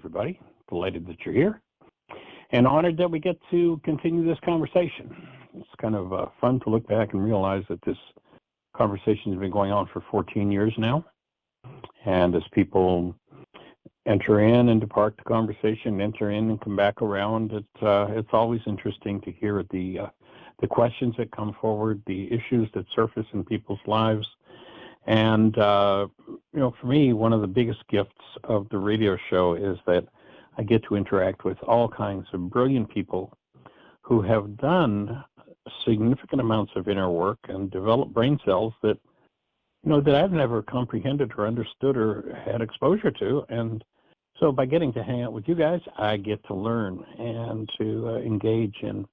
everybody. Delighted that you're here and honored that we get to continue this conversation. It's kind of fun to look back and realize that this conversation has been going on for 14 years now. And as people enter in and depart the conversation, enter in and come back around, it's always interesting to hear the questions that come forward, the issues that surface in people's lives. And, for me, one of the biggest gifts of the radio show is that I get to interact with all kinds of brilliant people who have done significant amounts of inner work and developed brain cells that, that I've never comprehended or understood or had exposure to. And so by getting to hang out with you guys, I get to learn and to engage in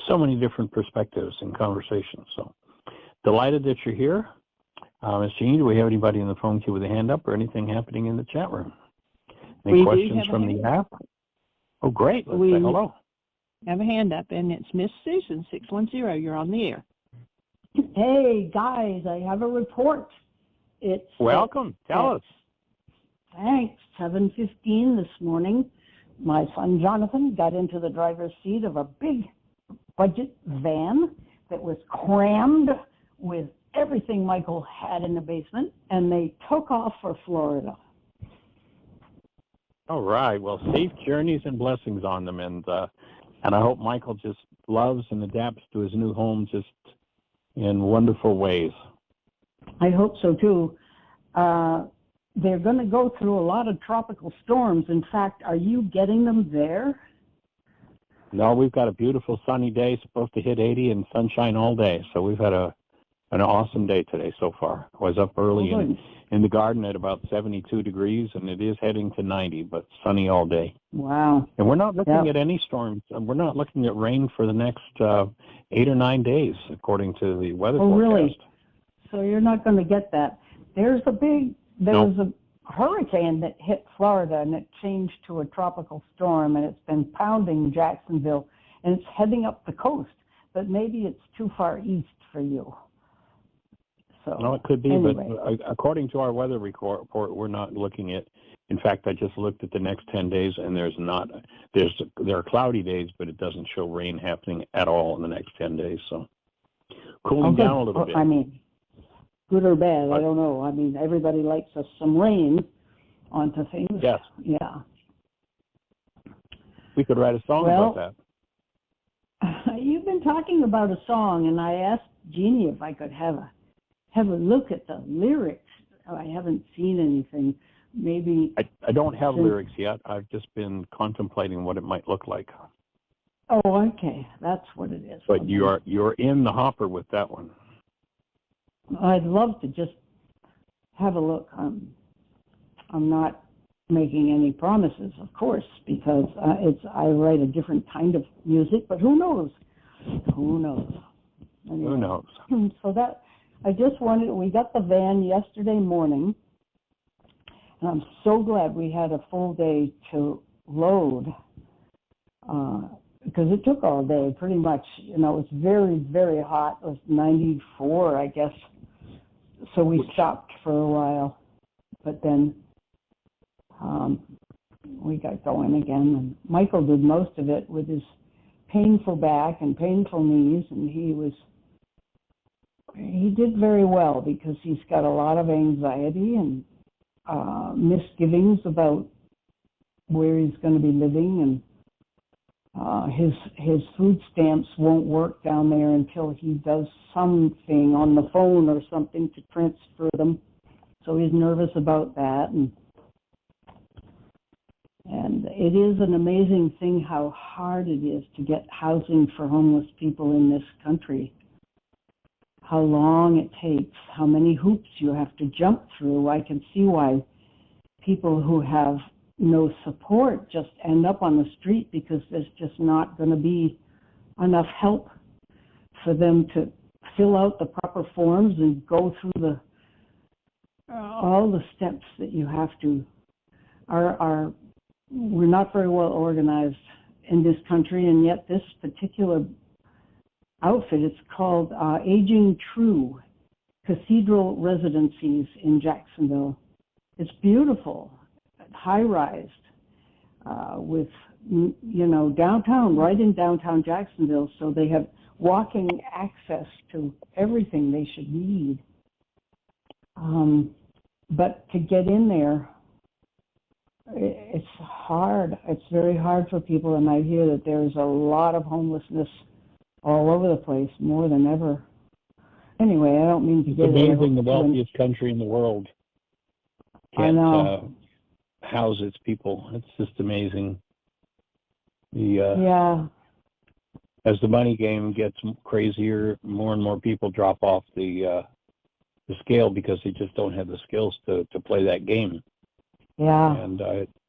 so many different perspectives and conversations. So delighted that you're here. Ms. Jean, do we have anybody in the phone queue with a hand up or anything happening in the chat room? Any questions from the app? Oh, great. Let's say hello. Have a hand up, and it's Miss Susan, 610. You're on the air. Hey, guys, I have a report. Welcome. Tell us. Thanks. 7:15 this morning, my son Jonathan got into the driver's seat of a big budget van that was crammed with everything Michael had in the basement, and they took off for Florida. All right. Well, safe journeys and blessings on them, and I hope Michael just loves and adapts to his new home just in wonderful ways. I hope so too. They're going to go through a lot of tropical storms. In fact, are you getting them there? No, we've got a beautiful sunny day, supposed to hit 80 and sunshine all day. So we've had an awesome day today so far. I was up early in the garden at about 72 degrees, and it is heading to 90, but sunny all day. Wow. And we're not looking at any storms. We're not looking at rain for the next 8 or 9 days, according to the weather forecast. Really? So you're not going to get that. There was a hurricane that hit Florida, and it changed to a tropical storm, and it's been pounding Jacksonville, and it's heading up the coast, but maybe it's too far east for you. So, no, it could be, anyway. But according to our weather report, we're not looking at. In fact, I just looked at the next 10 days, and there are cloudy days, but it doesn't show rain happening at all in the next 10 days. So cooling down a little bit. I mean, good or bad, I don't know. I mean, everybody likes some rain onto things. Yes. Yeah. We could write a song about that. You've been talking about a song, and I asked Jeannie if I could have a look at the lyrics. I haven't seen anything. Maybe I don't have lyrics yet. I've just been contemplating what it might look like. Oh, okay. That's what it is. But you're in the hopper with that one. I'd love to just have a look. I'm not making any promises, of course, because I write a different kind of music, but who knows? Who knows? Anyway. Who knows? So we got the van yesterday morning, and I'm so glad we had a full day to load, because it took all day pretty much. It was very, very hot. It was 94, I guess. So we stopped for a while, but then we got going again. And Michael did most of it with his painful back and painful knees, and he did very well because he's got a lot of anxiety and misgivings about where he's going to be living, and his food stamps won't work down there until he does something on the phone or something to transfer them. So he's nervous about that, and it is an amazing thing how hard it is to get housing for homeless people in this country. How long it takes, how many hoops you have to jump through. I can see why people who have no support just end up on the street, because there's just not going to be enough help for them to fill out the proper forms and go through all the steps that you have to. We're not very well organized in this country, and yet this particular outfit, it's called Aging True Cathedral Residencies in Jacksonville. It's beautiful, high-rise. with, downtown, right in downtown Jacksonville, so they have walking access to everything they should need. But to get in there, it's hard. It's very hard for people, and I hear that there's a lot of homelessness all over the place, more than ever. Anyway, I don't mean to get It's amazing the wealthiest country in the world can't house its people. It's just amazing. As the money game gets crazier, more and more people drop off the scale because they just don't have the skills to play that game. Yeah. And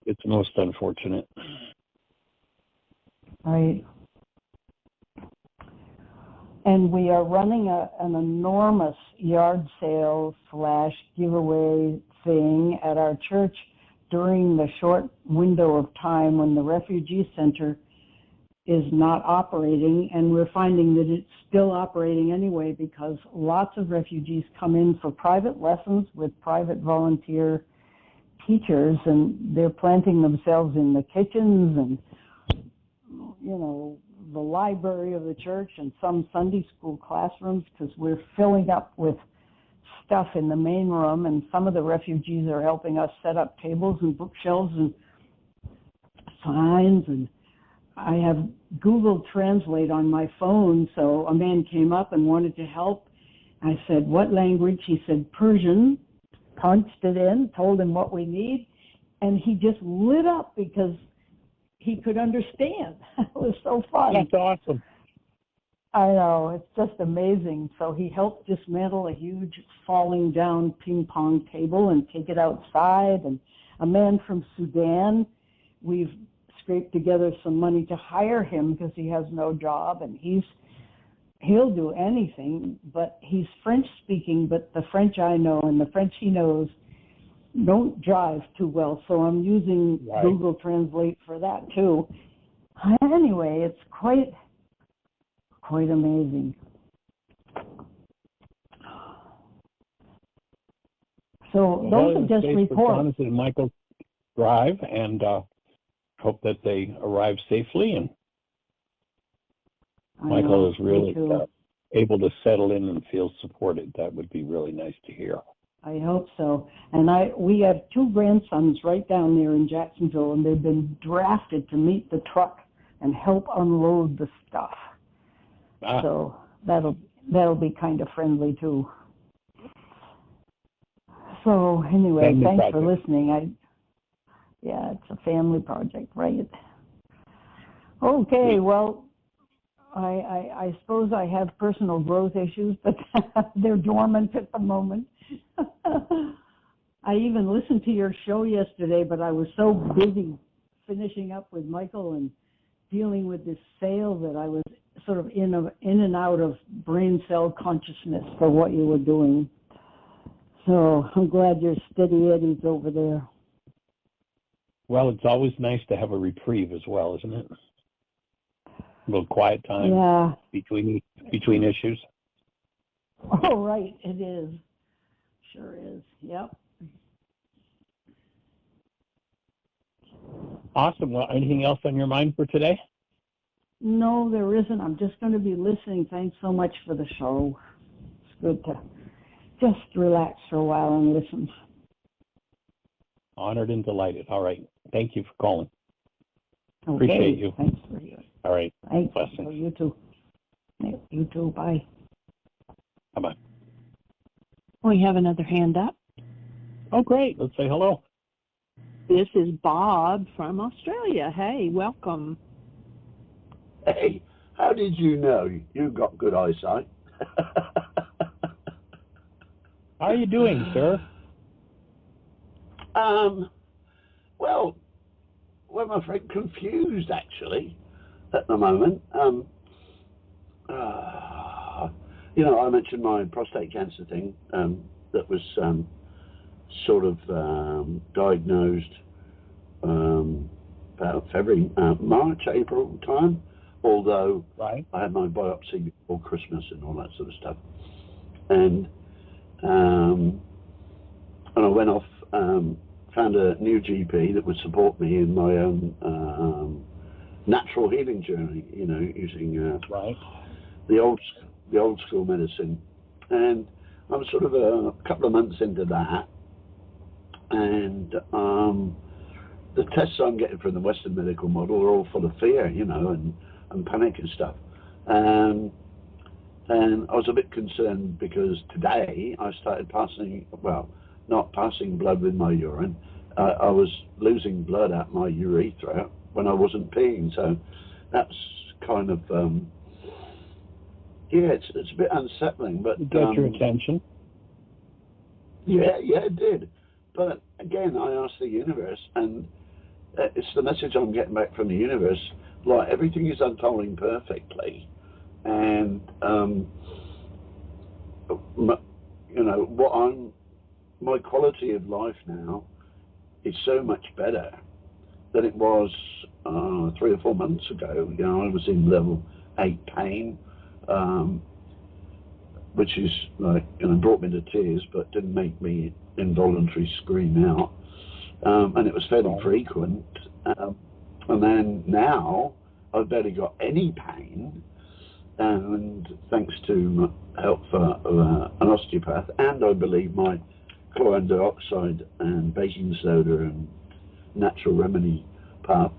it's most unfortunate. Right. And we are running an enormous yard sale / giveaway thing at our church during the short window of time when the refugee center is not operating, and we're finding that it's still operating anyway because lots of refugees come in for private lessons with private volunteer teachers, and they're planting themselves in the kitchens and, the library of the church and some Sunday school classrooms, because we're filling up with stuff in the main room, and some of the refugees are helping us set up tables and bookshelves and signs. And I have Google Translate on my phone, so a man came up and wanted to help. I said, "What language?" He said, "Persian." Punched it in, told him what we need, and he just lit up because he could understand. It was so fun. That's awesome. I know, it's just amazing. So he helped dismantle a huge falling down ping pong table and take it outside. And a man from Sudan, we've scraped together some money to hire him because he has no job, and he'll do anything, but he's French speaking, but the French I know and the French he knows don't jive too well, so I'm using Google Translate for that too. Anyway, it's quite amazing. So those are just reports. Jonathan and Michael drive, and hope that they arrive safely, and Michael is really able to settle in and feel supported. That would be really nice to hear. I hope so. And we have 2 grandsons right down there in Jacksonville, and they've been drafted to meet the truck and help unload the stuff. So that'll be kind of friendly too. So anyway, thanks for listening. It's a family project, right? Okay, well, I suppose I have personal growth issues, but they're dormant at the moment. I even listened to your show yesterday, but I was so busy finishing up with Michael and dealing with this sale that I was sort of in and out of brain cell consciousness for what you were doing. So I'm glad you're steady Eddie's over there. Well, it's always nice to have a reprieve as well, isn't it? A little quiet time between issues. Oh, right, it is. Sure is. Yep. Awesome. Well, anything else on your mind for today? No, there isn't. I'm just going to be listening. Thanks so much for the show. It's good to just relax for a while and listen. Honored and delighted. All right. Thank you for calling. Okay. Appreciate you. Thanks for you. All right. Thanks. Blessings. Oh, you too. You too. Bye. Bye-bye. We have another hand up. Oh, great. Let's say hello. This is Bob from Australia. Hey, welcome. Hey, how did you know? You've got good eyesight. How are you doing, sir? Well, I'm afraid confused, actually, at the moment. I mentioned my prostate cancer thing that was sort of diagnosed about February, March, April time, although I had my biopsy before Christmas and all that sort of stuff. And I went off found a new GP that would support me in my own natural healing journey, you know, using the old school medicine. And I'm sort of a couple of months into that, and the tests I'm getting from the Western medical model are all full of fear, you know, and panic and stuff. And I was a bit concerned because today I started passing, well, not passing blood with my urine. I was losing blood out my urethra when I wasn't peeing. So that's kind of, yeah, it's a bit unsettling. But get your attention. Yeah, it did. But again, I asked the universe, and it's the message I'm getting back from the universe. Like, everything is unfolding perfectly, and you know, my quality of life now is so much better than it was 3 or 4 months ago. You know, I was in level 8 pain, which is like, you know, brought me to tears, but didn't make me involuntary scream out. And it was fairly frequent. And then now I've barely got any pain, and thanks to help for an osteopath, and I believe my chlorine dioxide and baking soda and natural remedy path.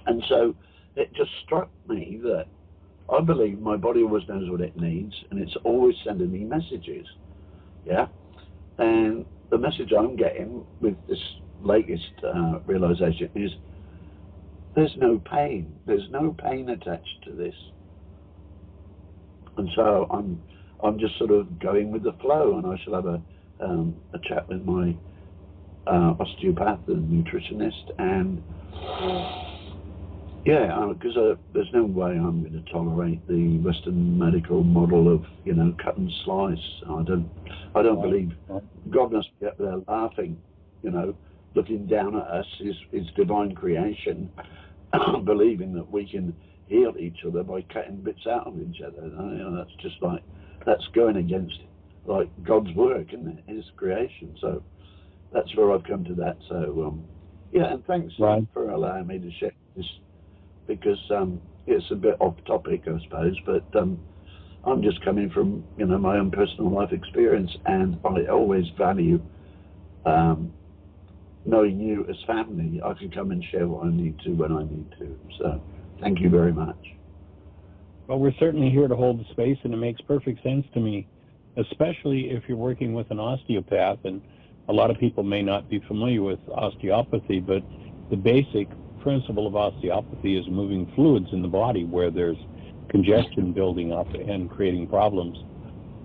And so it just struck me that I believe my body always knows what it needs, and it's always sending me messages. Yeah. And the message I'm getting with this latest realization is there's no pain. There's no pain attached to this. And so I'm just sort of going with the flow, and I shall have a chat with my osteopath and nutritionist, and yeah, because there's no way I'm going to tolerate the Western medical model of, you know, cut and slice. I don't believe God must be up there laughing, you know, looking down at us, is divine creation, believing that we can heal each other by cutting bits out of each other. You know, that's just like, that's going against like God's work, isn't it? His creation. So that's where I've come to that. So yeah, and thanks for allowing me to share this, because it's a bit off topic, I suppose, but I'm just coming from, you know, my own personal life experience, and I always value knowing you as family. I can come and share what I need to when I need to. So thank you very much. Well, we're certainly here to hold the space, and it makes perfect sense to me, especially if you're working with an osteopath. And a lot of people may not be familiar with osteopathy, but the basic principle of osteopathy is moving fluids in the body where there's congestion building up and creating problems.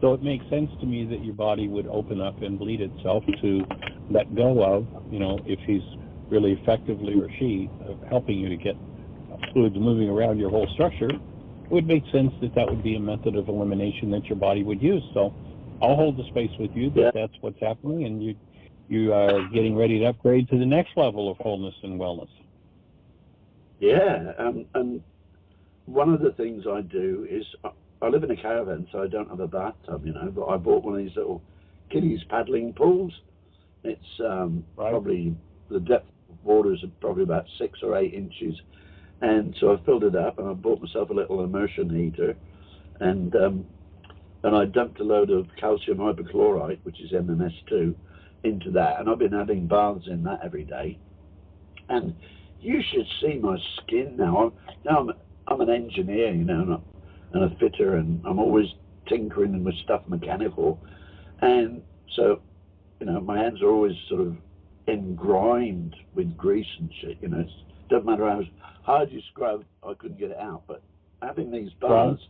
So it makes sense to me that your body would open up and bleed itself to let go of, you know, if he's really effectively, or she, helping you to get fluids moving around your whole structure. It would make sense that that would be a method of elimination that your body would use. So I'll hold the space with you that that's what's happening, and you are getting ready to upgrade to the next level of wholeness and wellness. Yeah, and one of the things I do is I live in a caravan, so I don't have a bathtub, you know, but I bought one of these little kiddies paddling pools. It's probably, the depth of water is probably about 6 or 8 inches. And so I filled it up, and I bought myself a little immersion heater, and I dumped a load of calcium hypochlorite, which is MMS2, into that, and I've been having baths in that every day. And you should see my skin now. I'm an engineer, you know, and a fitter, and I'm always tinkering with stuff mechanical, and so, you know, my hands are always sort of engrimed with grease and shit. You know, it doesn't matter how hard you scrub, I couldn't get it out. But having these baths,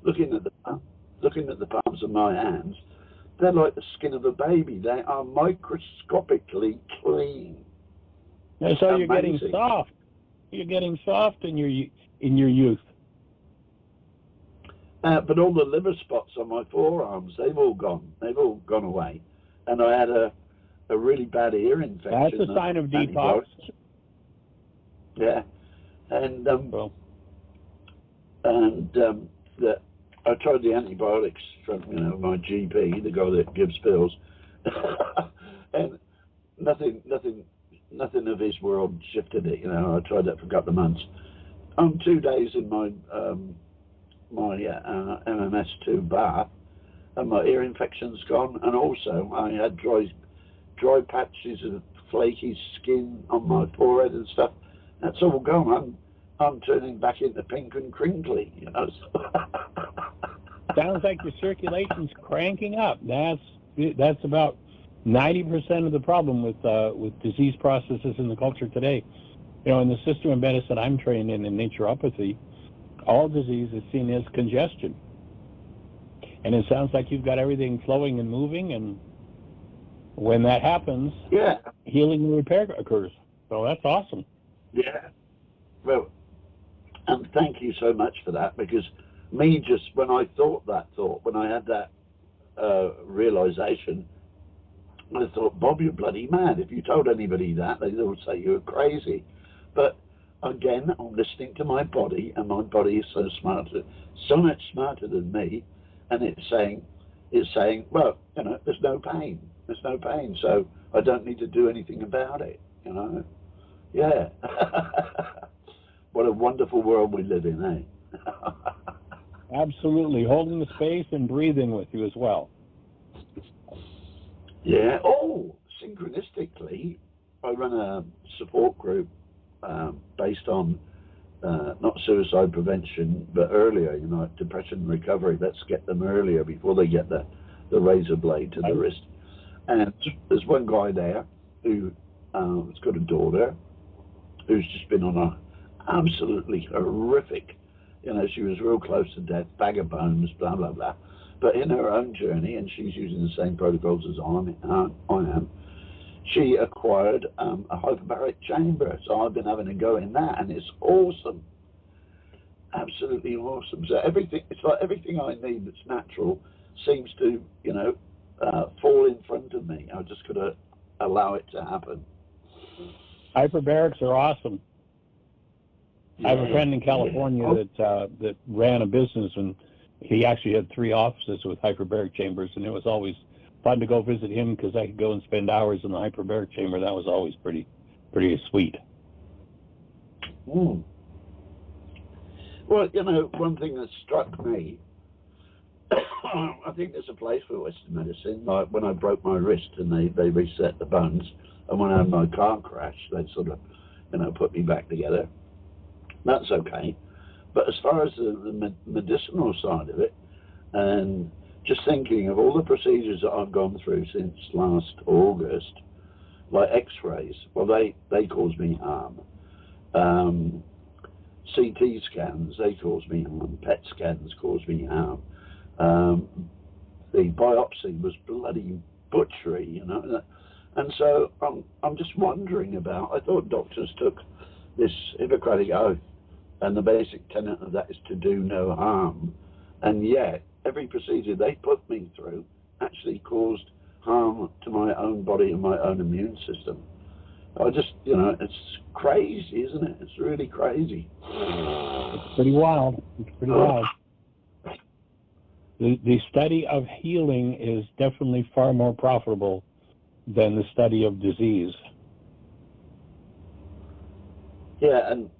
looking at the palms of my hands, they're like the skin of a baby. They are microscopically clean. And so you're getting soft. You're getting soft in your youth. But all the liver spots on my forearms, they've all gone. They've all gone away. And I had a really bad ear infection. That's a sign of detox. Yeah. And I tried the antibiotics from, you know, my GP, the guy that gives pills. And nothing of his world shifted it. You know, I tried that for a couple of months. I'm 2 days in my MMS2 bath, and my ear infection's gone, and also I had dry patches of flaky skin on my forehead and stuff. That's all gone. I'm turning back into pink and crinkly, you know. Sounds like your circulation's cranking up. That's about 90% of the problem with disease processes in the culture today. You know, in the system of medicine I'm trained in naturopathy, all disease is seen as congestion. And it sounds like you've got everything flowing and moving, and when that happens, Yeah. healing and repair occurs. So that's awesome. Yeah. Well, and thank you so much for that, because me just, when I thought that thought, when I had that realization, I thought, Bob, you're bloody mad. If you told anybody that, they would say you were crazy. But again, I'm listening to my body, and my body is so much smarter than me, and it's saying, well, you know, there's no pain, so I don't need to do anything about it, you know. Yeah. What a wonderful world we live in, eh? Absolutely. Holding the space and breathing with you as well. Yeah. Oh, synchronistically, I run a support group based on not suicide prevention, but earlier, you know, depression recovery. Let's get them earlier before they get the razor blade to the wrist. And there's one guy there who has got a daughter who's just been on a absolutely horrific, you know, she was real close to death, bag of bones, blah, blah, blah. But in her own journey, and she's using the same protocols as I am, she acquired a hyperbaric chamber. So I've been having a go in that, and it's awesome. Absolutely awesome. So it's like everything I need that's natural seems to, you know, fall in front of me. I just got to allow it to happen. Hyperbarics are awesome. I have a friend in California that ran a business, and he actually had 3 offices with hyperbaric chambers, and it was always fun to go visit him because I could go and spend hours in the hyperbaric chamber. That was always pretty sweet. Mm. Well, you know, one thing that struck me, I think there's a place for Western medicine. Like when I broke my wrist and they reset the bones, and when I had my car crash, they sort of, you know, put me back together. That's okay. But as far as the medicinal side of it, and just thinking of all the procedures that I've gone through since last August, like x-rays, well, they cause me harm. CT scans, they cause me harm. PET scans cause me harm. The biopsy was bloody butchery, you know. And so I'm just wondering about, I thought doctors took this Hippocratic oath, and the basic tenet of that is to do no harm. And yet, every procedure they put me through actually caused harm to my own body and my own immune system. I just, you know, it's crazy, isn't it? It's really crazy. It's pretty wild. It's pretty wild. The study of healing is definitely far more profitable than the study of disease. Yeah, and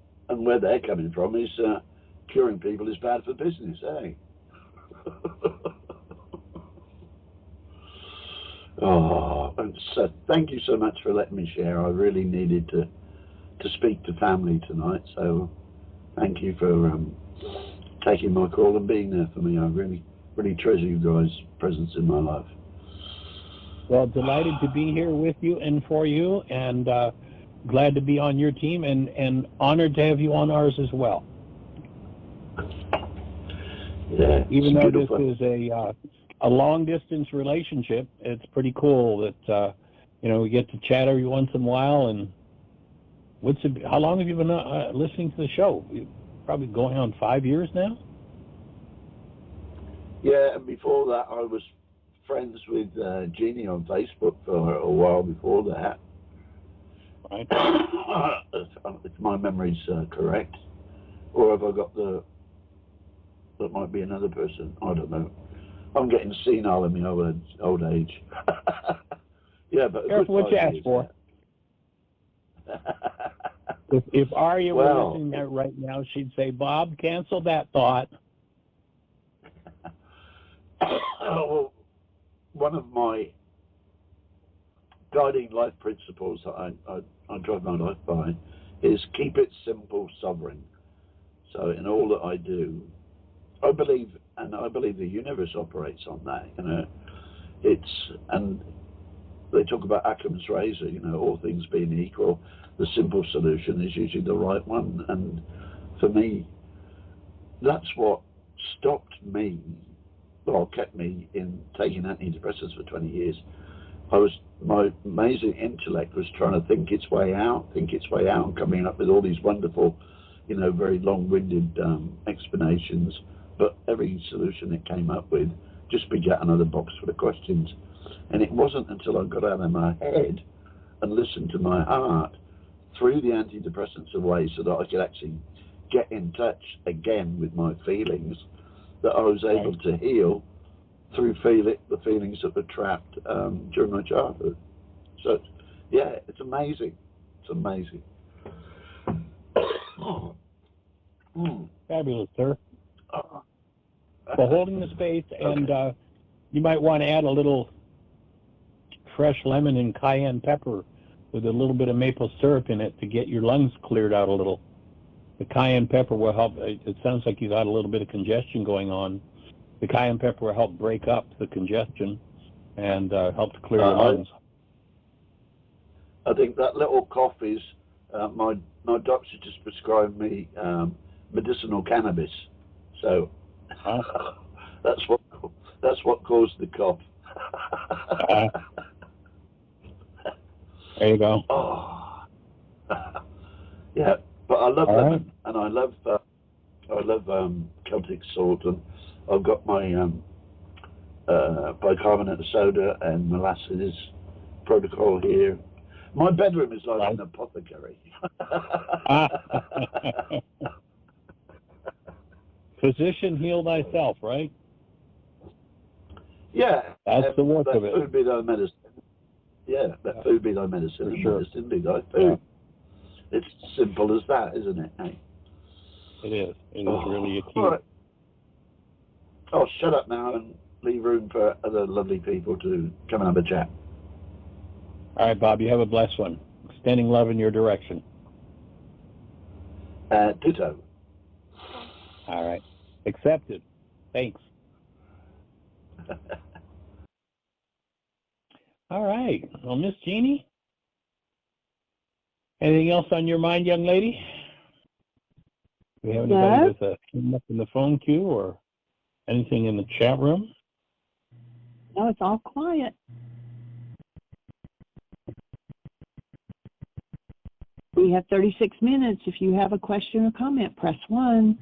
where they're coming from is curing people is bad for business, eh? Oh, and so thank you so much for letting me share. I really needed to speak to family tonight, so thank you for taking my call and being there for me. I really treasure you guys' presence in my life. Well, delighted to be here with you and for you, and glad to be on your team, and honored to have you on ours as well. Yeah, even though this is a long-distance relationship, it's pretty cool that you know, we get to chat every once in a while. And how long have you been listening to the show? You're probably going on 5 years now. Yeah, and before that, I was friends with Jeannie on Facebook for a while before that. Right. If my memory's correct, or have I got that might be another person? I don't know. I'm getting senile in my old age. Yeah, but Careful what you ask for. If Arya were listening there right now, she'd say, Bob, cancel that thought. Well, one of my guiding life principles that I drive my life by is keep it simple, sovereign. So in all that I do, I believe the universe operates on that. And they talk about Occam's razor. All things being equal, the simple solution is usually the right one. And for me, that's what stopped me, kept me in taking antidepressants for 20 years. My amazing intellect was trying to think its way out, and coming up with all these wonderful, very long-winded explanations. But every solution it came up with just begat another box full of questions. And it wasn't until I got out of my head and listened to my heart, threw the antidepressants away so that I could actually get in touch again with my feelings, that I was able to heal through the feelings that were trapped during my childhood. So, yeah, it's amazing. It's amazing. Fabulous, sir. For holding the space, and you might want to add a little fresh lemon and cayenne pepper with a little bit of maple syrup in it to get your lungs cleared out a little. The cayenne pepper will help. It sounds like you got a little bit of congestion going on. The cayenne pepper will help break up the congestion and help to clear your lungs. I think that little cough is my doctor just prescribed me medicinal cannabis, so that's what caused the cough. There you go. Oh. Yeah, but I love lemon, and I love Celtic salt, and I've got my bicarbonate of soda and molasses protocol here. My bedroom is like an apothecary. Physician, heal thyself, right? Yeah, that's the work of it. Food be thy medicine. Yeah, let food be thy medicine, and medicine be thy food. Yeah. It's simple as that, isn't it? Hey? It is. It is really a key. All right. I'll shut up now and leave room for other lovely people to come and have a chat. All right, Bob, you have a blessed one. Extending love in your direction. Ditto. All right. Accepted. Thanks. All right. Well, Miss Jeannie, anything else on your mind, young lady? Do we have anybody with a hand up in the phone queue or anything in the chat room? No, it's all quiet. We have 36 minutes. If you have a question or comment, press 1.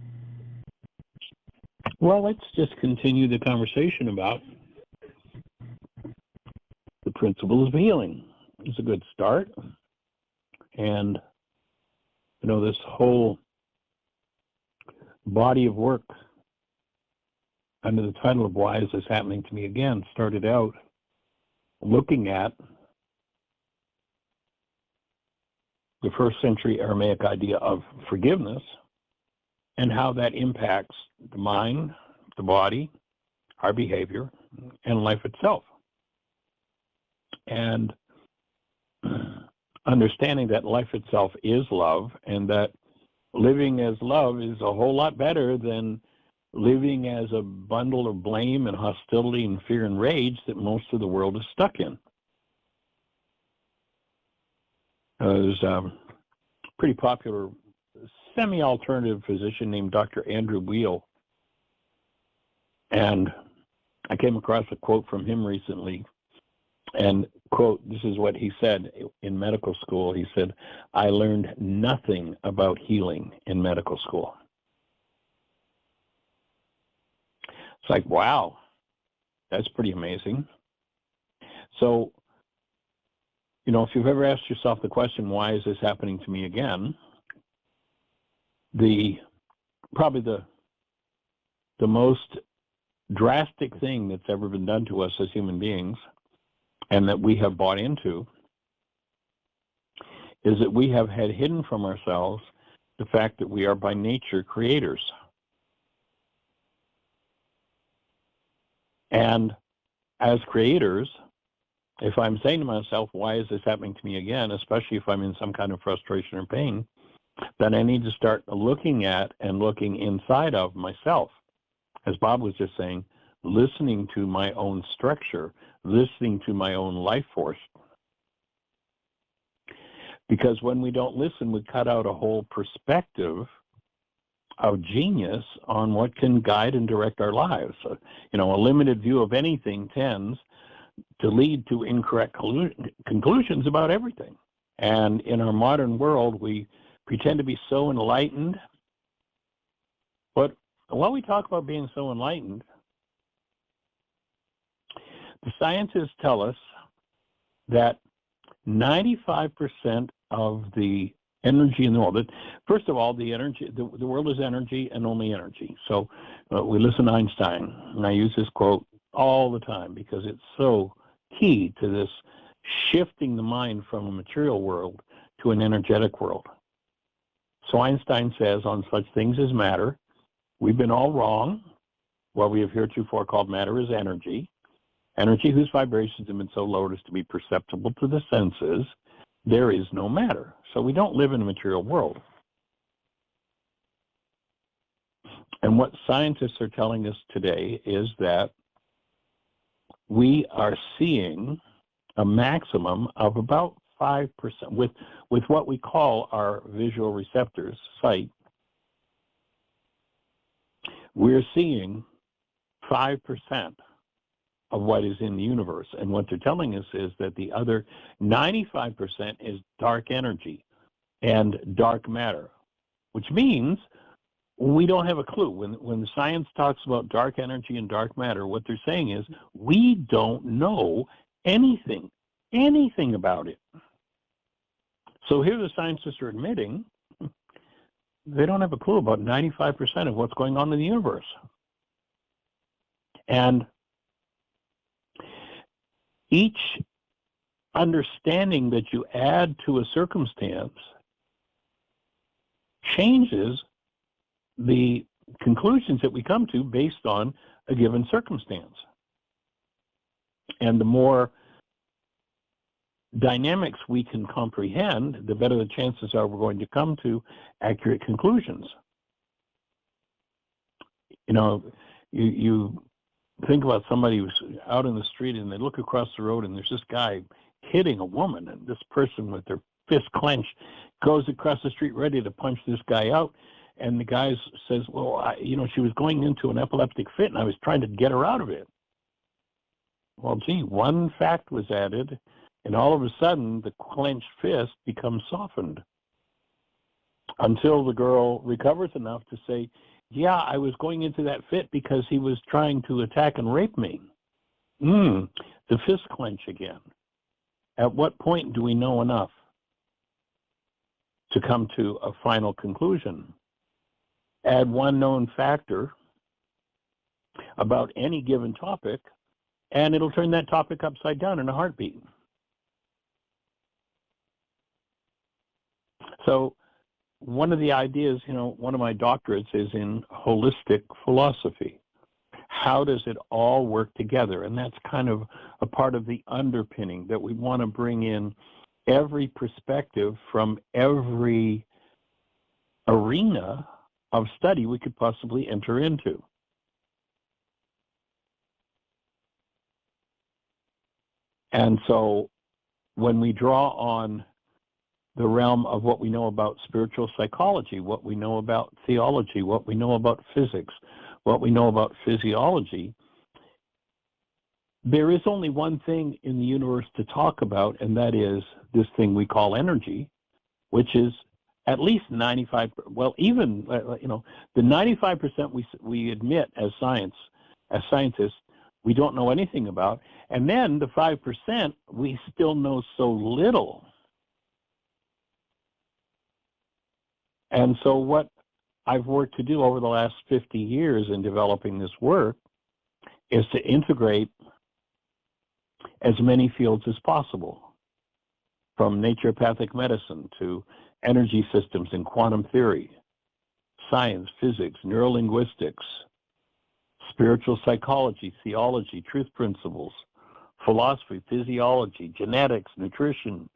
Well, let's just continue the conversation about the principles of healing. It's a good start. And, this whole body of work under the title of Why Is This Happening to Me Again started out looking at the first century Aramaic idea of forgiveness and how that impacts the mind, the body, our behavior, and life itself. And understanding that life itself is love, and that living as love is a whole lot better than living as a bundle of blame and hostility and fear and rage that most of the world is stuck in. There's a pretty popular semi-alternative physician named Dr. Andrew Weil, and I came across a quote from him recently, and quote, this is what he said in medical school. He said, "I learned nothing about healing in medical school." It's like, wow, that's pretty amazing. So, if you've ever asked yourself the question, why is this happening to me again? Probably the most drastic thing that's ever been done to us as human beings and that we have bought into is that we have had hidden from ourselves the fact that we are by nature creators. And as creators, if I'm saying to myself, why is this happening to me again, especially if I'm in some kind of frustration or pain, then I need to start looking at and looking inside of myself. As Bob was just saying, listening to my own structure, listening to my own life force. Because when we don't listen, we cut out a whole perspective of genius on what can guide and direct our lives. A limited view of anything tends to lead to incorrect conclusions about everything. And in our modern world, we pretend to be so enlightened. But while we talk about being so enlightened, the scientists tell us that 95% of the energy in the world, first of all, the world is energy and only energy. So we listen to Einstein, and I use this quote all the time because it's so key to this shifting the mind from a material world to an energetic world. So Einstein says, on such things as matter, we've been all wrong. What we have heretofore called matter is energy. Energy whose vibrations have been so low as to be perceptible to the senses. There is no matter. So we don't live in a material world. And what scientists are telling us today is that we are seeing a maximum of about 5% with what we call our visual receptors, sight. We're seeing 5% of what is in the universe. And what they're telling us is that the other 95% is dark energy and dark matter, which means we don't have a clue. When the science talks about dark energy and dark matter, what they're saying is we don't know anything about it. So here the scientists are admitting they don't have a clue about 95% of what's going on in the universe. And each understanding that you add to a circumstance changes the conclusions that we come to based on a given circumstance. And the more dynamics we can comprehend, the better the chances are we're going to come to accurate conclusions. You think about somebody who's out in the street and they look across the road and there's this guy hitting a woman, and this person with their fist clenched goes across the street ready to punch this guy out, and the guy says, well, she was going into an epileptic fit and I was trying to get her out of it. Well, gee, one fact was added, and all of a sudden the clenched fist becomes softened until the girl recovers enough to say, yeah, I was going into that fit because he was trying to attack and rape me. The fist clench again. At what point do we know enough to come to a final conclusion? Add one known factor about any given topic, and it'll turn that topic upside down in a heartbeat. So one of the ideas, one of my doctorates is in holistic philosophy. How does it all work together? And that's kind of a part of the underpinning, that we want to bring in every perspective from every arena of study we could possibly enter into. And so when we draw on the realm of what we know about spiritual psychology, what we know about theology, what we know about physics, what we know about physiology, there is only one thing in the universe to talk about, and that is this thing we call energy, which is at least 95, well, even, the 95% we admit as scientists, we don't know anything about, and then the 5% we still know so little. And so what I've worked to do over the last 50 years in developing this work is to integrate as many fields as possible, from naturopathic medicine to energy systems and quantum theory, science, physics, neurolinguistics, spiritual psychology, theology, truth principles, philosophy, physiology, genetics, nutrition,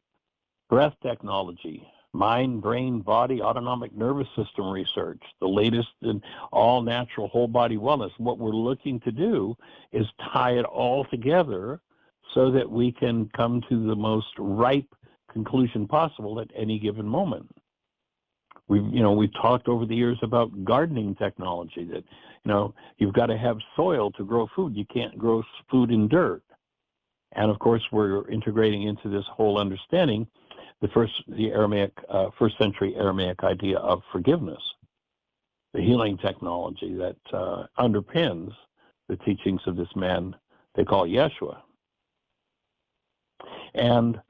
breath technology, mind, brain, body, autonomic nervous system research, the latest in all natural whole body wellness. What we're looking to do is tie it all together so that we can come to the most ripe conclusion possible at any given moment. We've talked over the years about gardening technology, that you've got to have soil to grow food. You can't grow food in dirt. And of course, we're integrating into this whole understanding the first century Aramaic idea of forgiveness, the healing technology that underpins the teachings of this man they call Yeshua. And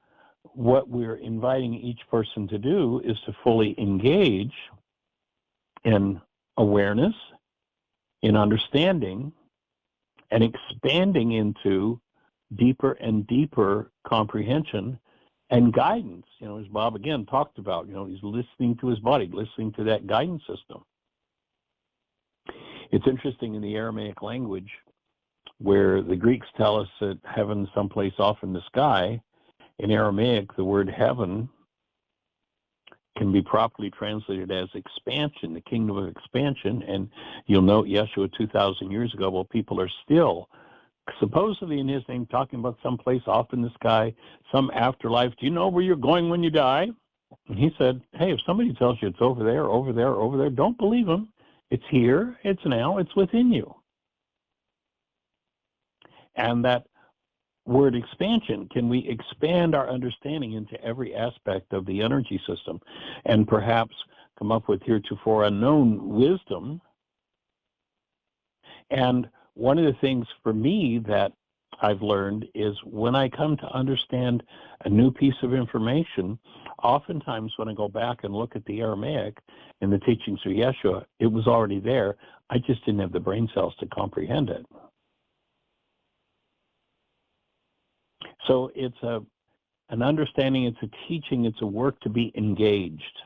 what we're inviting each person to do is to fully engage in awareness, in understanding, and expanding into deeper and deeper comprehension and guidance. As Bob again talked about, he's listening to his body, listening to that guidance system. It's interesting in the Aramaic language, where the Greeks tell us that heaven's someplace off in the sky. In Aramaic, the word heaven can be properly translated as expansion, the kingdom of expansion. And you'll note Yeshua 2,000 years ago, well, people are still supposedly in his name talking about someplace off in the sky, some afterlife. Do you know where you're going when you die? And he said, hey, if somebody tells you it's over there, over there, over there, don't believe them. It's here, it's now, it's within you. And that word expansion, can we expand our understanding into every aspect of the energy system and perhaps come up with heretofore unknown wisdom? And one of the things for me that I've learned is when I come to understand a new piece of information, oftentimes when I go back and look at the Aramaic and the teachings of Yeshua, it was already there. I just didn't have the brain cells to comprehend it. So it's an understanding, it's a teaching, it's a work to be engaged,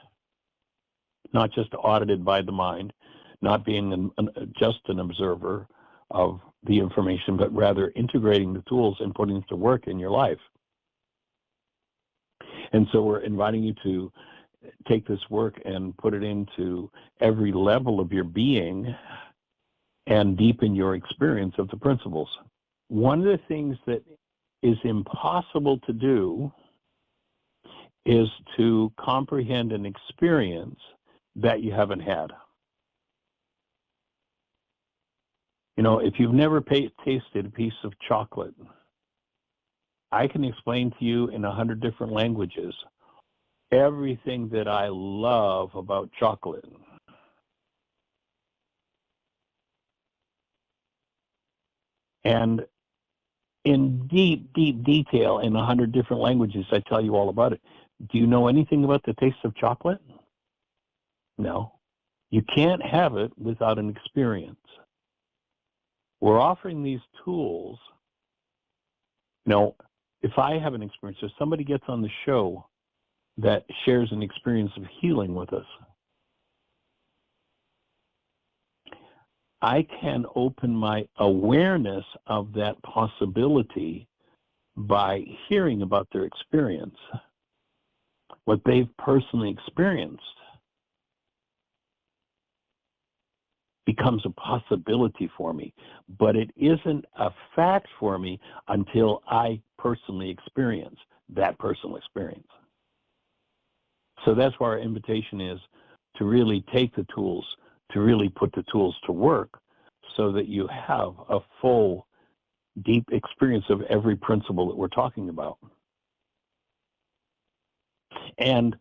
not just audited by the mind, not being just an observer of the information, but rather integrating the tools and putting it to work in your life. And so we're inviting you to take this work and put it into every level of your being and deepen your experience of the principles. One of the things that is impossible to do is to comprehend an experience that you haven't had. If you've never tasted a piece of chocolate, I can explain to you in 100 different languages everything that I love about chocolate. And in deep, deep detail, in 100 different languages, I tell you all about it. Do you know anything about the taste of chocolate? No. You can't have it without an experience. We're offering these tools. If I have an experience, if somebody gets on the show that shares an experience of healing with us, I can open my awareness of that possibility by hearing about their experience, what they've personally experienced becomes a possibility for me, but it isn't a fact for me until I personally experience that personal experience. So that's why our invitation is to really take the tools, to really put the tools to work so that you have a full, deep experience of every principle that we're talking about. And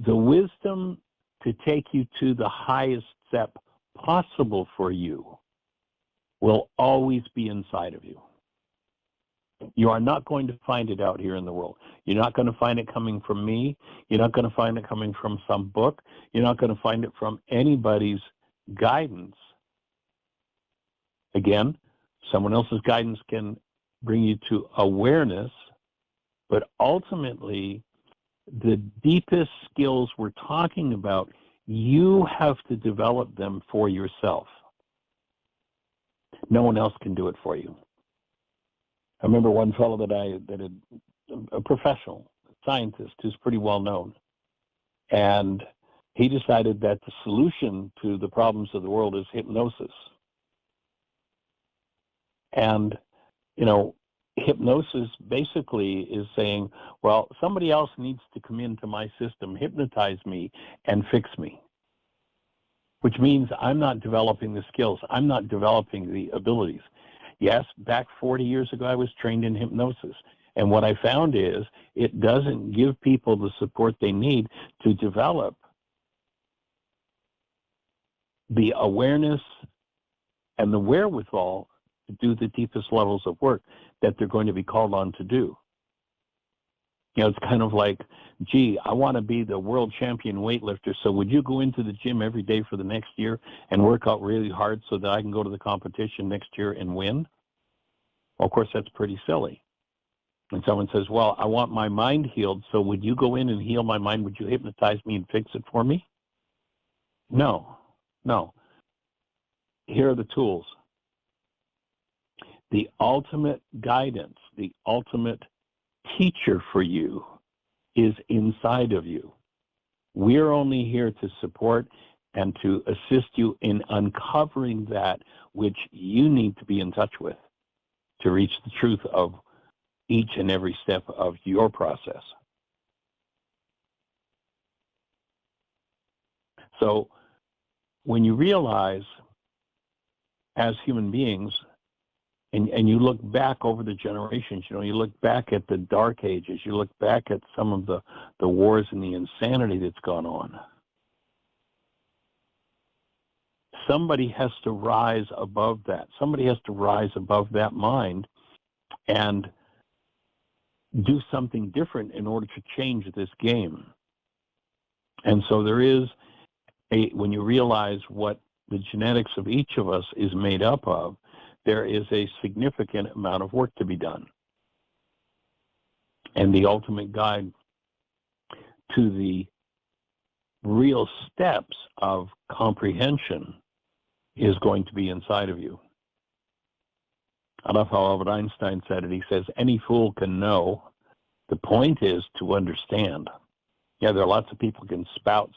the wisdom to take you to the highest step possible for you will always be inside of you. You are not going to find it out here in the world. You're not going to find it coming from me. You're not going to find it coming from some book. You're not going to find it from anybody's guidance. Again, someone else's guidance can bring you to awareness, but ultimately, the deepest skills we're talking about, you have to develop them for yourself. No one else can do it for you. I remember one fellow a professional scientist who's pretty well known, and he decided that the solution to the problems of the world is hypnosis. And, hypnosis basically is saying, well, somebody else needs to come into my system, hypnotize me, and fix me. Which means I'm not developing the skills. I'm not developing the abilities. Yes, back 40 years ago, I was trained in hypnosis. And what I found is it doesn't give people the support they need to develop the awareness and the wherewithal to do the deepest levels of work that they're going to be called on to do. It's kind of like, gee, I want to be the world champion weightlifter, so would you go into the gym every day for the next year and work out really hard so that I can go to the competition next year and win? Well, of course, that's pretty silly. And someone says, well, I want my mind healed, so would you go in and heal my mind? Would you hypnotize me and fix it for me? No. Here are the tools. The ultimate guidance, the ultimate teacher for you is inside of you. We're only here to support and to assist you in uncovering that which you need to be in touch with to reach the truth of each and every step of your process. So when you realize as human beings, and you look back over the generations, you look back at the dark ages, you look back at some of the wars and the insanity that's gone on. Somebody has to rise above that. Somebody has to rise above that mind and do something different in order to change this game. And so there is when you realize what the genetics of each of us is made up of, there is a significant amount of work to be done. And the ultimate guide to the real steps of comprehension is going to be inside of you. I love how Albert Einstein said it. He says, any fool can know. The point is to understand. Yeah, there are lots of people who can spout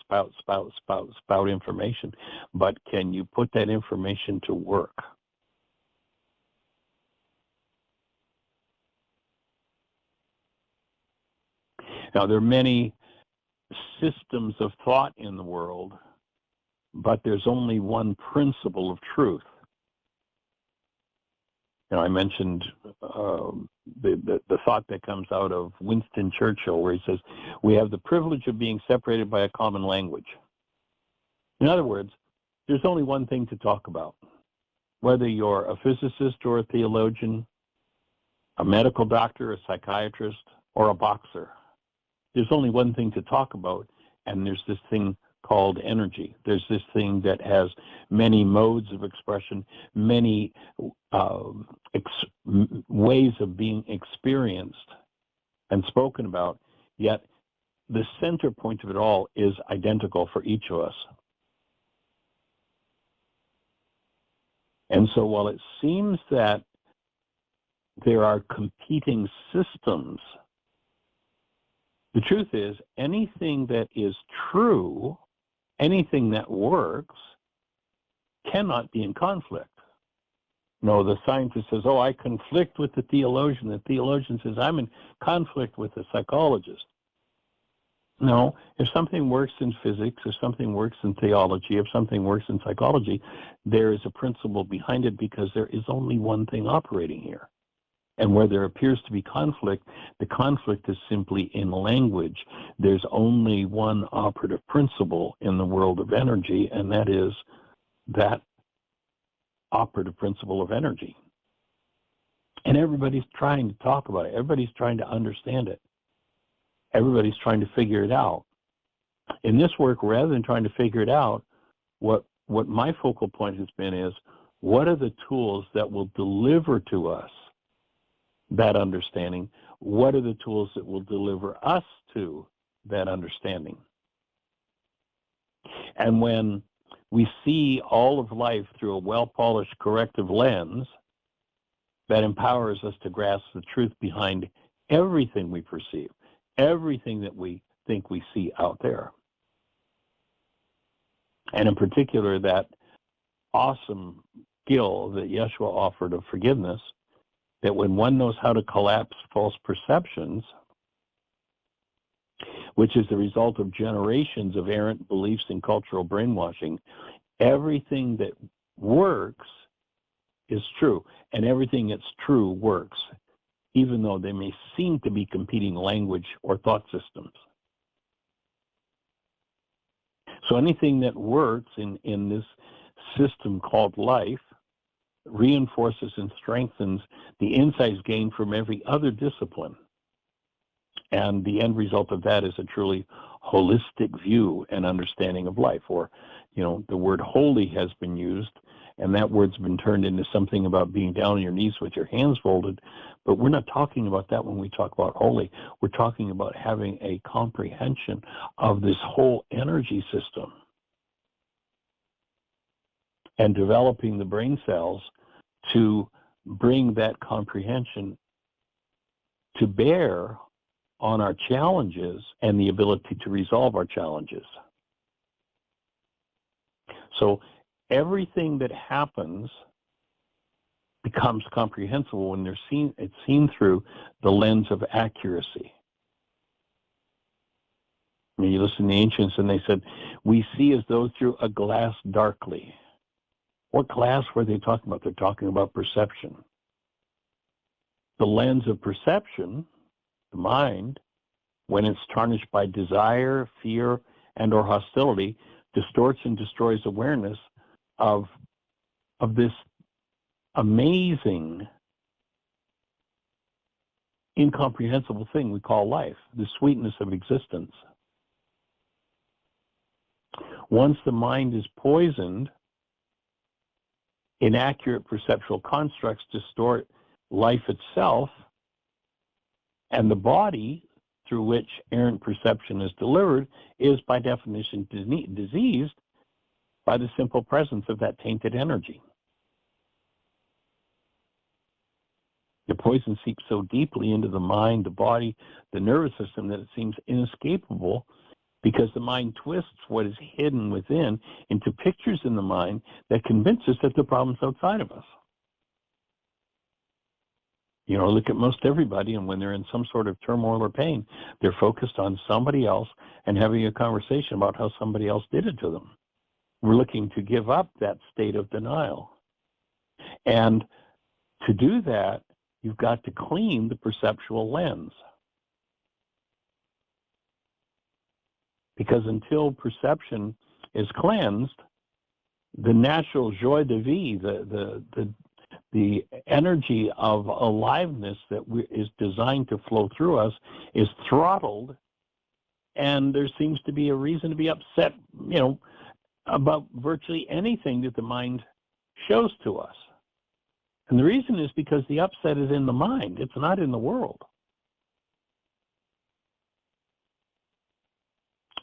information, but can you put that information to work? Now, there are many systems of thought in the world, but there's only one principle of truth. I mentioned the thought that comes out of Winston Churchill, where he says, we have the privilege of being separated by a common language. In other words, there's only one thing to talk about. Whether you're a physicist or a theologian, a medical doctor, a psychiatrist, or a boxer, there's only one thing to talk about, and there's this thing called energy. There's this thing that has many modes of expression, many ways of being experienced and spoken about, yet the center point of it all is identical for each of us. And so while it seems that there are competing systems, the truth is anything that is true, anything that works, cannot be in conflict. No, the scientist says, oh, I conflict with the theologian. The theologian says, I'm in conflict with the psychologist. No, if something works in physics, if something works in theology, if something works in psychology, there is a principle behind it because there is only one thing operating here. And where there appears to be conflict, the conflict is simply in language. There's only one operative principle in the world of energy, and that is that operative principle of energy. And everybody's trying to talk about it. Everybody's trying to understand it. Everybody's trying to figure it out. In this work, rather than trying to figure it out, what my focal point has been is, what are the tools that will deliver to us that understanding? What are the tools that will deliver us to that understanding? And when we see all of life through a well-polished corrective lens that empowers us to grasp the truth behind everything we perceive, everything that we think we see out there. And in particular, that awesome skill that Yeshua offered of forgiveness, that when one knows how to collapse false perceptions, which is the result of generations of errant beliefs and cultural brainwashing, everything that works is true, and everything that's true works, even though they may seem to be competing language or thought systems. So anything that works in this system called life reinforces and strengthens the insights gained from every other discipline. And the end result of that is a truly holistic view and understanding of life. Or, the word holy has been used, and that word's been turned into something about being down on your knees with your hands folded. But we're not talking about that when we talk about holy. We're talking about having a comprehension of this whole energy system and developing the brain cells to bring that comprehension to bear on our challenges and the ability to resolve our challenges. So everything that happens becomes comprehensible when it's seen through the lens of accuracy. You listen to the ancients and they said, we see as though through a glass darkly. What glass were they talking about? They're talking about perception. The lens of perception, the mind, when it's tarnished by desire, fear, and or hostility, distorts and destroys awareness of this amazing, incomprehensible thing we call life, the sweetness of existence. Once the mind is poisoned, inaccurate perceptual constructs distort life itself, and the body through which errant perception is delivered is by definition diseased by the simple presence of that tainted energy. The poison seeps so deeply into the mind, the body, the nervous system that it seems inescapable, because the mind twists what is hidden within into pictures in the mind that convince us that the problem's outside of us. Look at most everybody, and when they're in some sort of turmoil or pain, they're focused on somebody else and having a conversation about how somebody else did it to them. We're looking to give up that state of denial. And to do that, you've got to clean the perceptual lens. Because until perception is cleansed, the natural joie de vie, the energy of aliveness that is designed to flow through us is throttled, and there seems to be a reason to be upset, about virtually anything that the mind shows to us. And the reason is because the upset is in the mind. It's not in the world.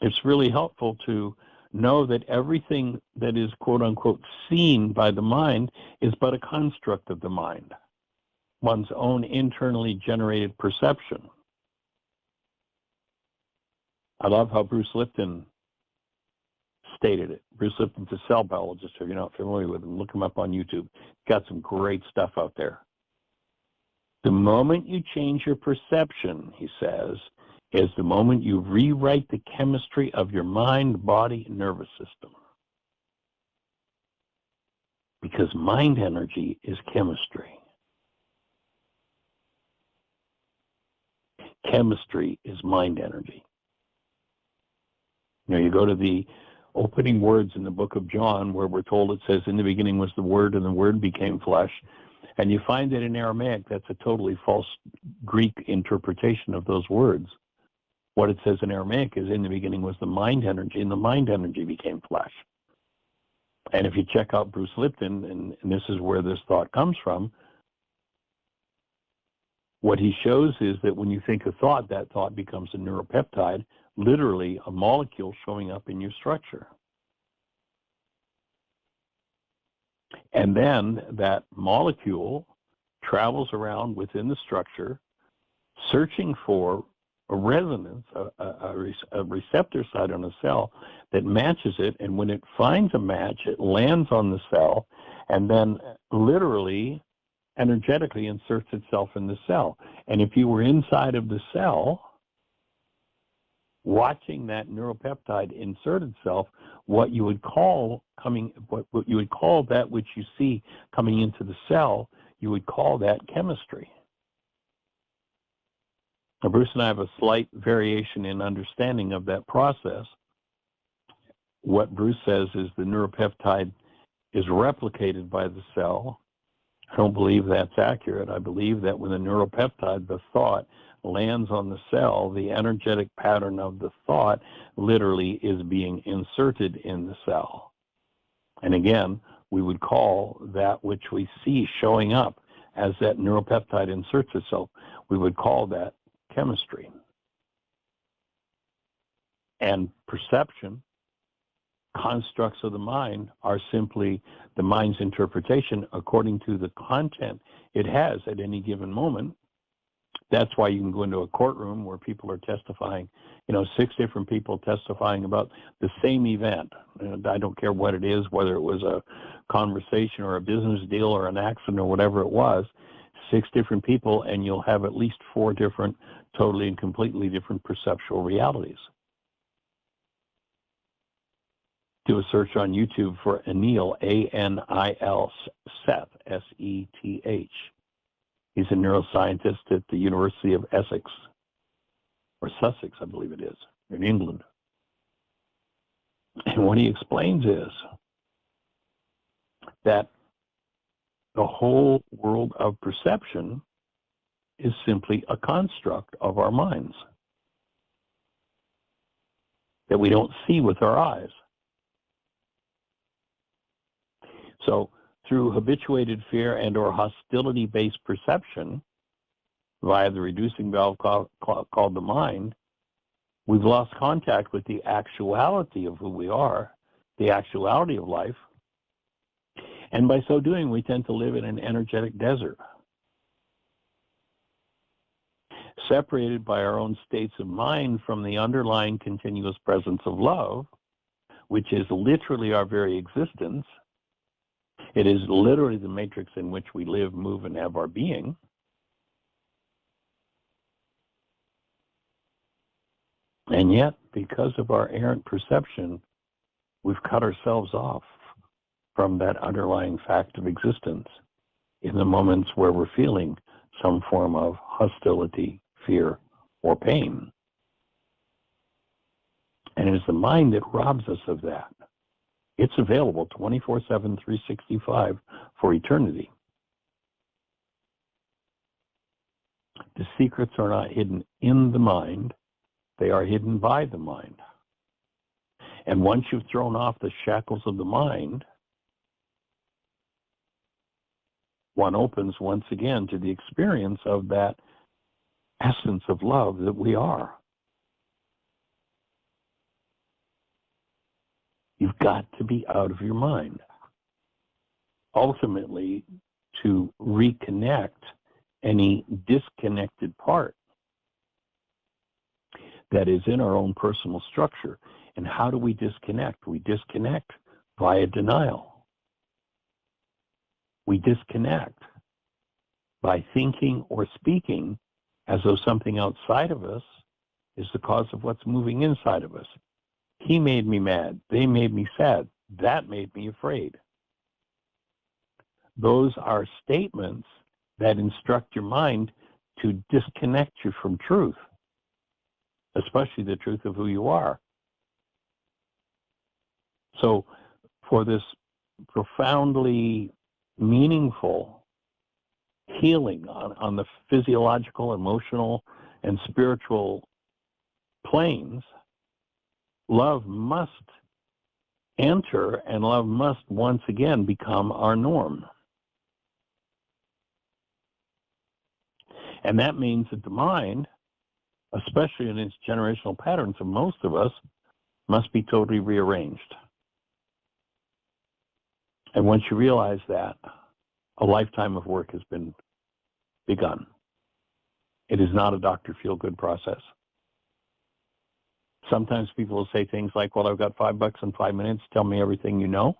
It's really helpful to know that everything that is quote-unquote seen by the mind is but a construct of the mind, one's own internally generated perception. I love how Bruce Lipton stated it. Bruce Lipton's a cell biologist. If you're not familiar with him, look him up on YouTube. Got some great stuff out there. The moment you change your perception, he says, is the moment you rewrite the chemistry of your mind, body, and nervous system. Because mind energy is chemistry. Chemistry is mind energy. You go to the opening words in the book of John where we're told it says, in the beginning was the Word, and the Word became flesh. And you find that in Aramaic, that's a totally false Greek interpretation of those words. What it says in Aramaic is, in the beginning was the mind energy, and the mind energy became flesh. And if you check out Bruce Lipton, and this is where this thought comes from, What he shows is that when you think a thought, that thought becomes a neuropeptide, literally a molecule showing up in your structure. And then that molecule travels around within the structure, searching for a resonance, a receptor site on a cell that matches it. And when it finds a match, it lands on the cell and then literally, energetically inserts itself in the cell. And if you were inside of the cell, watching that neuropeptide insert itself, what you would call what you would call that which you see coming into the cell, you would call that chemistry. Now, Bruce and I have a slight variation in understanding of that process. What Bruce says is the neuropeptide is replicated by the cell. I don't believe that's accurate. I believe that when the neuropeptide, the thought, lands on the cell, the energetic pattern of the thought literally is being inserted in the cell. And again, we would call that which we see showing up as that neuropeptide inserts itself, we would call that chemistry. And perception, constructs of the mind, are simply the mind's interpretation according to the content it has at any given moment. That's why you can go into a courtroom where people are testifying, 6 different people testifying about the same event. And I don't care what it is, whether it was a conversation or a business deal or an accident or whatever it was, 6 different people, and you'll have at least 4 different, totally and completely different perceptual realities. Do a search on YouTube for Anil, A-N-I-L, Seth, S-E-T-H. He's a neuroscientist at the University of Essex, or Sussex, I believe it is, in England. And what he explains is that the whole world of perception is simply a construct of our minds that we don't see with our eyes. So through habituated fear and or hostility-based perception via the reducing valve called the mind, we've lost contact with the actuality of who we are, the actuality of life, and by so doing, we tend to live in an energetic desert, separated by our own states of mind from the underlying continuous presence of love, which is literally our very existence. It is literally the matrix in which we live, move, and have our being. And yet, because of our errant perception, we've cut ourselves off from that underlying fact of existence in the moments where we're feeling some form of hostility, fear, or pain. And it is the mind that robs us of that. It's available 24/7, 365 for eternity. The secrets are not hidden in the mind, they are hidden by the mind. And once you've thrown off the shackles of the mind, one opens once again to the experience of that essence of love that we are. You've got to be out of your mind, ultimately, to reconnect any disconnected part that is in our own personal structure. And how do we disconnect? We disconnect via denial. We disconnect by thinking or speaking as though something outside of us is the cause of what's moving inside of us. He made me mad. They made me sad. That made me afraid. Those are statements that instruct your mind to disconnect you from truth, especially the truth of who you are. So for this profoundly meaningful healing on the physiological, emotional, and spiritual planes, love must enter, and love must once again become our norm. And that means that the mind, especially in its generational patterns of most of us, must be totally rearranged. And once you realize that, a lifetime of work has been begun. It is not a Dr. Feel-Good process. Sometimes people will say things like, well, I've got $5 and 5 minutes, tell me everything you know.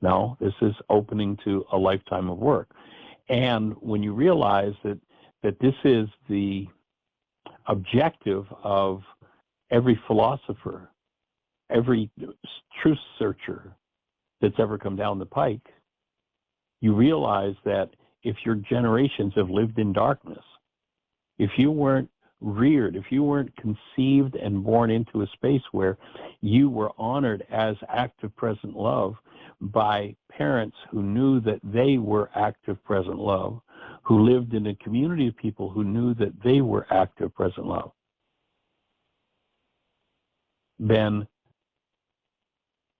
No, this is opening to a lifetime of work. And when you realize that this is the objective of every philosopher, every truth searcher that's ever come down the pike, you realize that if your generations have lived in darkness, if you weren't reared, if you weren't conceived and born into a space where you were honored as active present love by parents who knew that they were active present love, who lived in a community of people who knew that they were active present love, then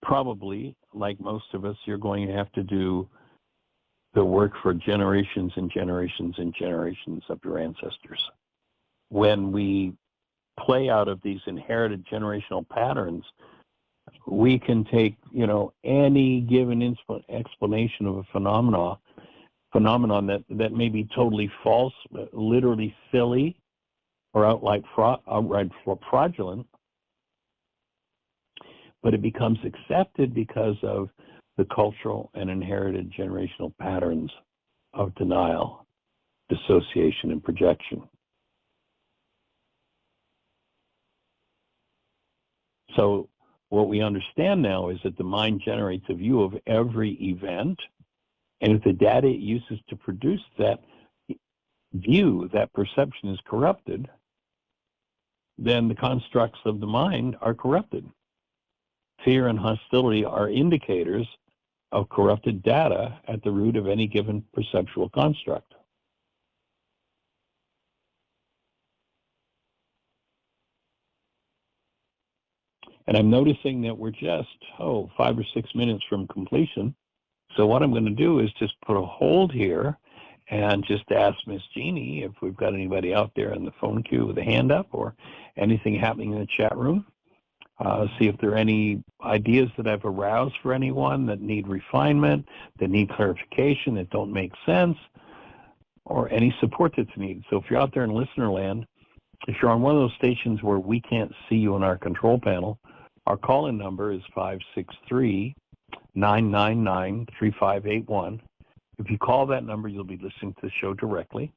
probably, like most of us, you're going to have to do the work for generations and generations and generations of your ancestors. When we play out of these inherited generational patterns, we can take, any given explanation of a phenomenon that may be totally false, literally silly, or outright fraudulent, but it becomes accepted because of the cultural and inherited generational patterns of denial, dissociation, and projection. So what we understand now is that the mind generates a view of every event, and if the data it uses to produce that view, that perception is corrupted, then the constructs of the mind are corrupted. Fear and hostility are indicators of corrupted data at the root of any given perceptual construct. And I'm noticing that we're just, 5 or 6 minutes from completion. So what I'm going to do is just put a hold here and just ask Miss Jeannie if we've got anybody out there in the phone queue with a hand up or anything happening in the chat room. See if there are any ideas that I've aroused for anyone that need refinement, that need clarification, that don't make sense, or any support that's needed. So if you're out there in listener land, if you're on one of those stations where we can't see you in our control panel, our call-in number is 563-999-3581. If you call that number, you'll be listening to the show directly.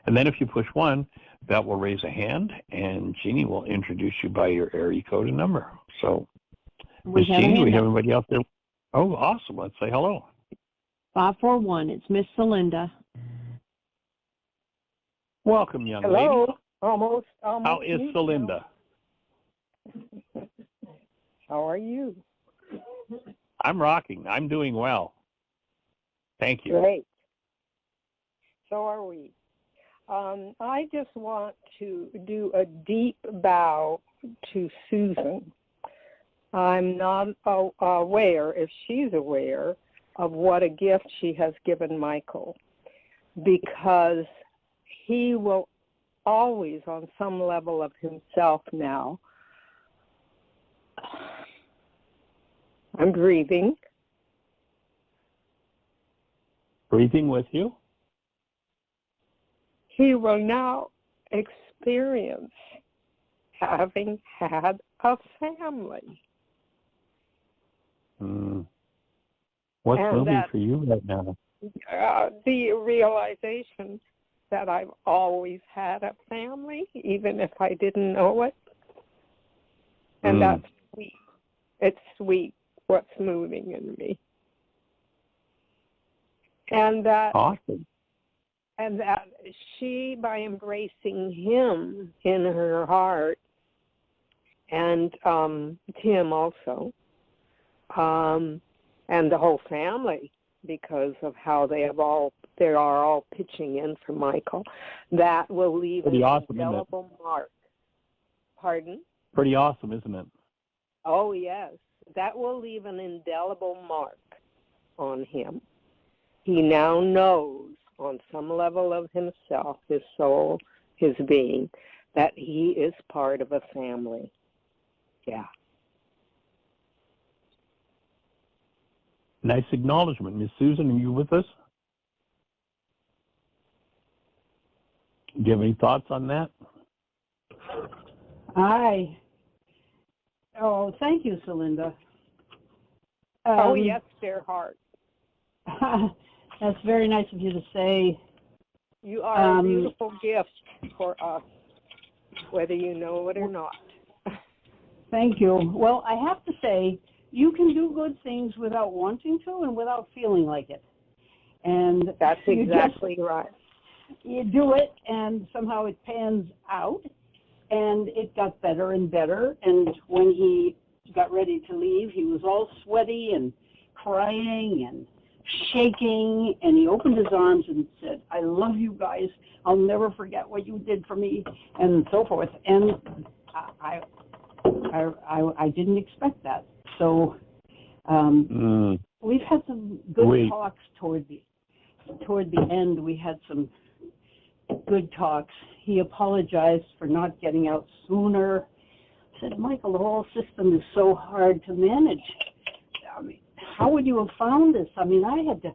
And then if you push 1, that will raise a hand, and Jeannie will introduce you by your area code and number. So, Miss Jeannie, we have everybody out there. Oh, awesome. Let's say hello. 541, it's Miss Celinda. Welcome, young lady. Hello. Almost. How is Celinda? How are you? I'm rocking. I'm doing well. Thank you. Great. So are we. I just want to do a deep bow to Susan. I'm not aware, if she's aware, of what a gift she has given Michael, because he will always, on some level of himself now, I'm breathing. Breathing with you? He will now experience having had a family. What's moving for you right now? The realization that I've always had a family, even if I didn't know it. And that's sweet. It's sweet what's moving in me. And that, awesome. And that she, by embracing him in her heart, and Tim also, and the whole family, because of how they are all pitching in for Michael, that will leave an indelible mark. Pardon? Pretty awesome, isn't it? Oh, yes. That will leave an indelible mark on him. He now knows on some level of himself, his soul, his being, that he is part of a family. Yeah. Nice acknowledgement. Miss Susan, are you with us? Do you have any thoughts on that? Thank you, Celinda. Oh, yes, dear heart. That's very nice of you to say. You are a beautiful gift for us, whether you know it or not. Thank you. Well, I have to say, you can do good things without wanting to and without feeling like it. And that's exactly right. You do it, and somehow it pans out, and it got better and better. And when he got ready to leave, he was all sweaty and crying and shaking, and he opened his arms and said, "I love you guys. I'll never forget what you did for me," and so forth. And I didn't expect that. So we've had some good talks toward the end. We had some good talks. He apologized for not getting out sooner. I said, "Michael, the whole system is so hard to manage. I mean, how would you have found this? I mean, I had to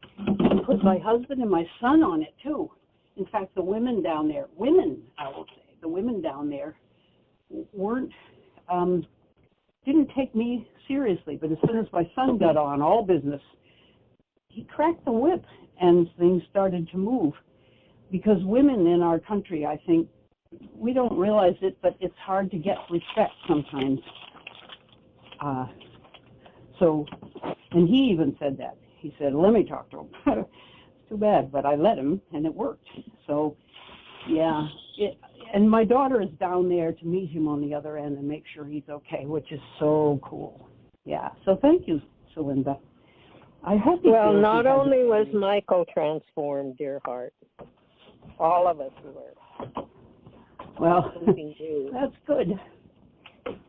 put my husband and my son on it too. In fact, the women down there, the women down there weren't, didn't take me seriously. But as soon as my son got on, all business, he cracked the whip and things started to move. Because women in our country, I think, we don't realize it, but it's hard to get respect sometimes. And he even said that. He said, "Let me talk to him." It's too bad, but I let him, and it worked. So, yeah. And my daughter is down there to meet him on the other end and make sure he's okay, which is so cool. Yeah. So thank you, Celinda. I hope. Well, not only was Michael transformed, dear heart, all of us were. Well, that's good.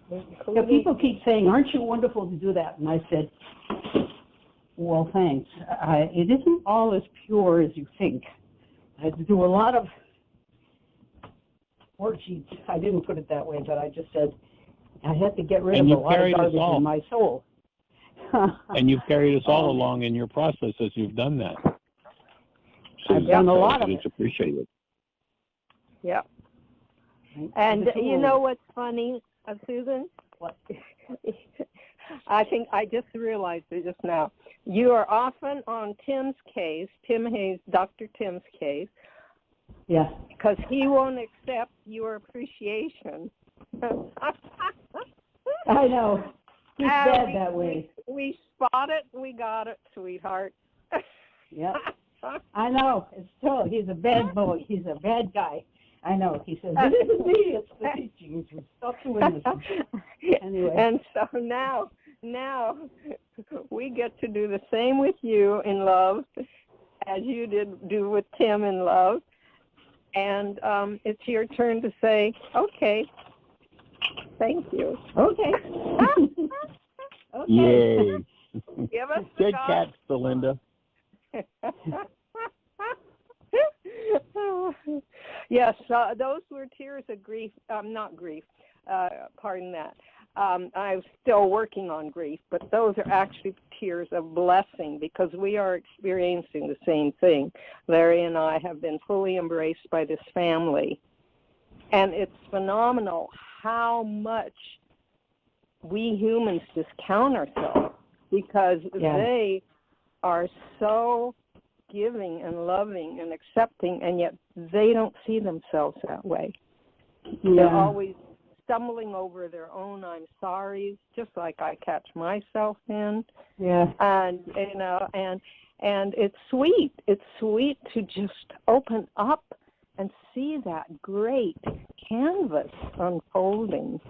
Yeah, people keep saying, "Aren't you wonderful to do that?" And I said, "Well, thanks. It isn't all as pure as you think. I had to do a lot of worksheets." I didn't put it that way, but I just said I had to get rid of a lot of garbage in my soul. And you've carried us all along in your process as you've done that. I've done a lot of it. It's appreciated. Yeah. And you know what's funny, Susan? What? I think I just realized it just now. You are often on Tim's case, Tim Hayes, Dr. Tim's case. Yeah. Because he won't accept your appreciation. I know. He's bad that way. We spot it, we got it, sweetheart. Yeah. I know. It's true. He's a bad boy. He's a bad guy. I know. He says, "It isn't me, it's the teachings. Stop doing this." Anyway. And so now we get to do the same with you in love as you did do with Tim in love. And it's your turn to say, "Okay, thank you." Okay. Okay. Yay. Give us good catch, Celinda. Yes, those were tears of grief. Not grief. Pardon that. I'm still working on grief, but those are actually tears of blessing because we are experiencing the same thing. Larry and I have been fully embraced by this family, and it's phenomenal how much we humans discount ourselves because they are so giving and loving and accepting, and yet they don't see themselves that way. Yeah. They're always stumbling over their own "I'm sorries," just like I catch myself in. Yeah. And you know, and it's sweet. It's sweet to just open up and see that great canvas unfolding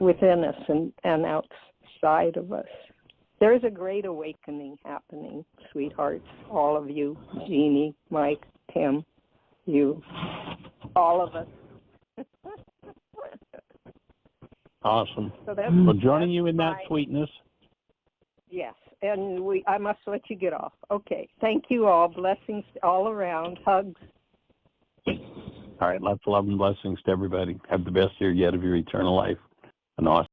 within us and outside of us. There's a great awakening happening, sweethearts, all of you, Jeannie, Mike, Tim, you, all of us. Awesome. So well, joining you in that sweetness. Yes, and I must let you get off. Okay, thank you all. Blessings all around. Hugs. All right, lots of love and blessings to everybody. Have the best year yet of your eternal life. An awesome